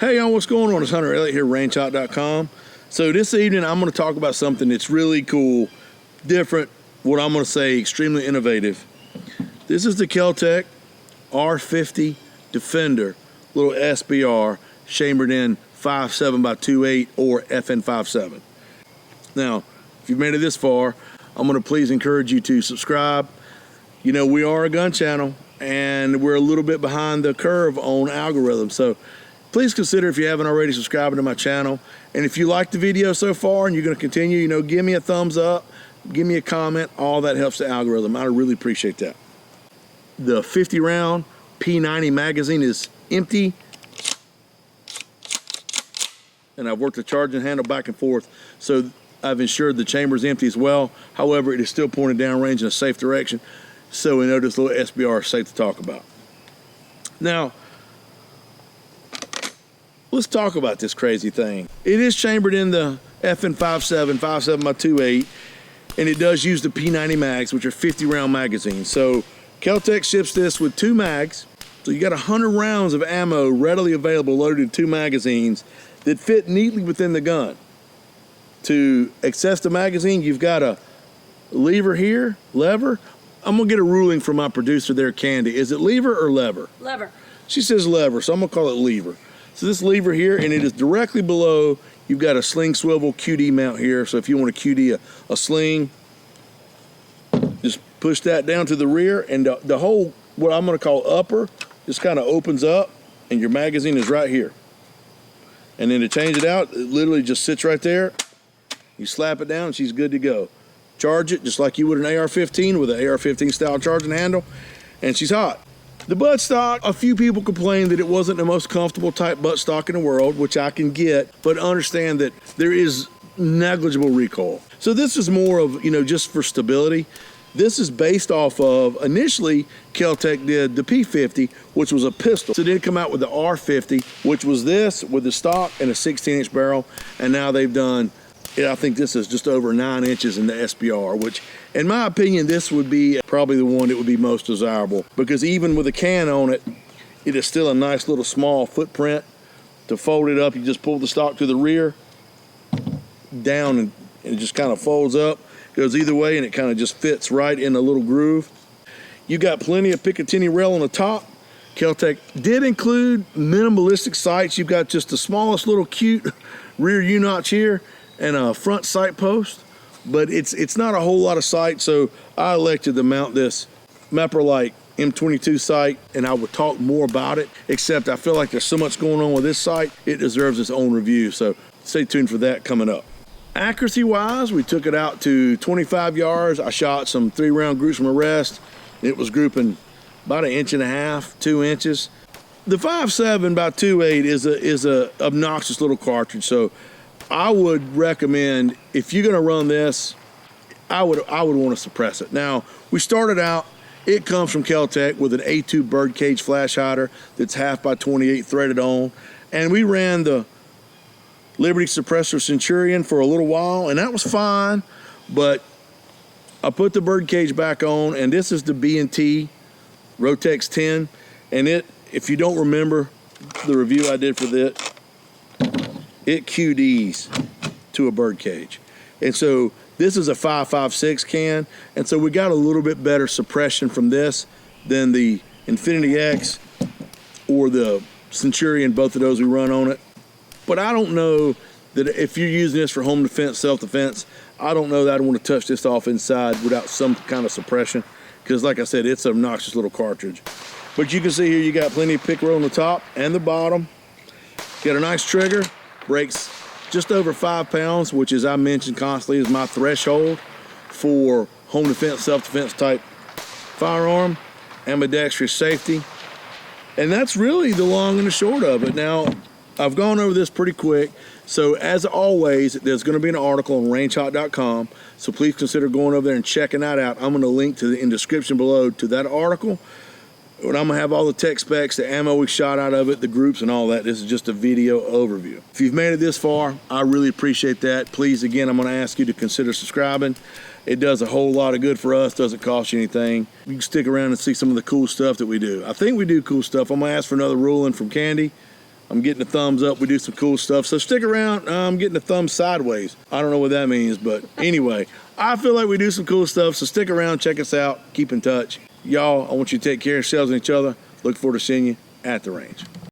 Hey y'all, what's going on? It's Hunter Elliott here, rangehot.com. So this evening I'm going to talk about something that's really cool, different, what I'm going to say extremely innovative. This is the Kel-Tec R50 Defender, little SBR, chambered in 5.7x2.8 or FN57. Now, if you've made it this far, I'm going to please encourage you to subscribe. You know, we are a gun channel and we're a little bit behind the curve on algorithms. So please consider, if you haven't already, subscribing to my channel. And if you like the video so far and you're going to continue, you know, give me a thumbs up, give me a comment. All that helps the algorithm. I really appreciate that. The 50 round P90 magazine is empty. And I've worked the charging handle back and forth, so I've ensured the chamber is empty as well. However, it is still pointed downrange in a safe direction, so we know this little SBR is safe to talk about. Now, let's talk about this crazy thing. It is chambered in the FN57, 5.7x2.8, and it does use the P90 mags, which are 50 round magazines. So Kel-Tec ships this with 2 mags, so you got 100 rounds of ammo readily available, loaded in 2 magazines that fit neatly within the gun. To access the magazine, you've got a lever here, lever. I'm gonna get a ruling from my producer there, Candy. Is it lever or lever? Lever. She says lever, so I'm gonna call it lever. So this lever here, and it is directly below, you've got a sling swivel QD mount here. So if you want to QD a sling, just push that down to the rear, and the whole, what I'm gonna call upper, just kind of opens up, and your magazine is right here. And then to change it out, it literally just sits right there. You slap it down and she's good to go. Charge it just like you would an AR-15 with an AR-15 style charging handle, and she's hot. The buttstock, a few people complained that it wasn't the most comfortable type buttstock in the world, which I can get, but understand that there is negligible recoil. So this is more of, you know, just for stability. This is based off of, initially, Kel-Tec did the P50, which was a pistol. So they did come out with the R50, which was this with the stock and a 16-inch barrel, and now they've done, I think this is just over 9 inches in the SBR, which, in my opinion, this would be probably the one that would be most desirable, because even with a can on it, it is still a nice little small footprint. To fold it up, you just pull the stock to the rear, down, and it just kind of folds up. Goes either way, and it kind of just fits right in a little groove. You got plenty of Picatinny Rail on the top. Kel-Tec did include minimalistic sights. You've got just the smallest little cute rear U-notch here and a front sight post, but it's not a whole lot of sight, so I elected to mount this Mepper-like M22 sight, and I would talk more about it, except I feel like there's so much going on with this sight, it deserves its own review, so stay tuned for that coming up. Accuracy wise, we took it out to 25 yards. I shot some 3-round groups from arrest. It was grouping about 1.5 inches, 2 inches. The 5.7x2.8 is a obnoxious little cartridge, so I would recommend, if you're gonna run this, I would want to suppress it. Now, we started out, it comes from Kel-Tec with an A2 birdcage flash hider that's 1/2x28 threaded on, and we ran the Liberty Suppressor Centurion for a little while, and that was fine, but I put the birdcage back on, and this is the B&T Rotex 10, and it, if you don't remember the review I did for this, it QDs to a birdcage. And so this is a 5.56 can, and so we got a little bit better suppression from this than the Infinity X or the Centurion. Both of those we run on it. But I don't know that if you're using this for home defense, self-defense, I don't know that I'd want to touch this off inside without some kind of suppression, because like I said, it's an obnoxious little cartridge. But you can see here you got plenty of pick roll on the top and the bottom. Got a nice trigger, breaks just over 5 pounds, which, as I mentioned constantly, is my threshold for home defense, self-defense type firearm, ambidextrous safety. And that's really the long and the short of it. Now, I've gone over this pretty quick, so as always, there's going to be an article on rangehot.com, so please consider going over there and checking that out. I'm going to link to in the description below to that article, and I'm going to have all the tech specs, the ammo we shot out of it, the groups and all that. This is just a video overview. If you've made it this far, I really appreciate that. Please, again, I'm going to ask you to consider subscribing. It does a whole lot of good for us, doesn't cost you anything. You can stick around and see some of the cool stuff that we do. I think we do cool stuff. I'm going to ask for another ruling from Candy. I'm getting a thumbs up. We do some cool stuff. So stick around. I'm getting a thumb sideways. I don't know what that means, but anyway, I feel like we do some cool stuff. So stick around, check us out, keep in touch. Y'all, I want you to take care of yourselves and each other. Look forward to seeing you at the range.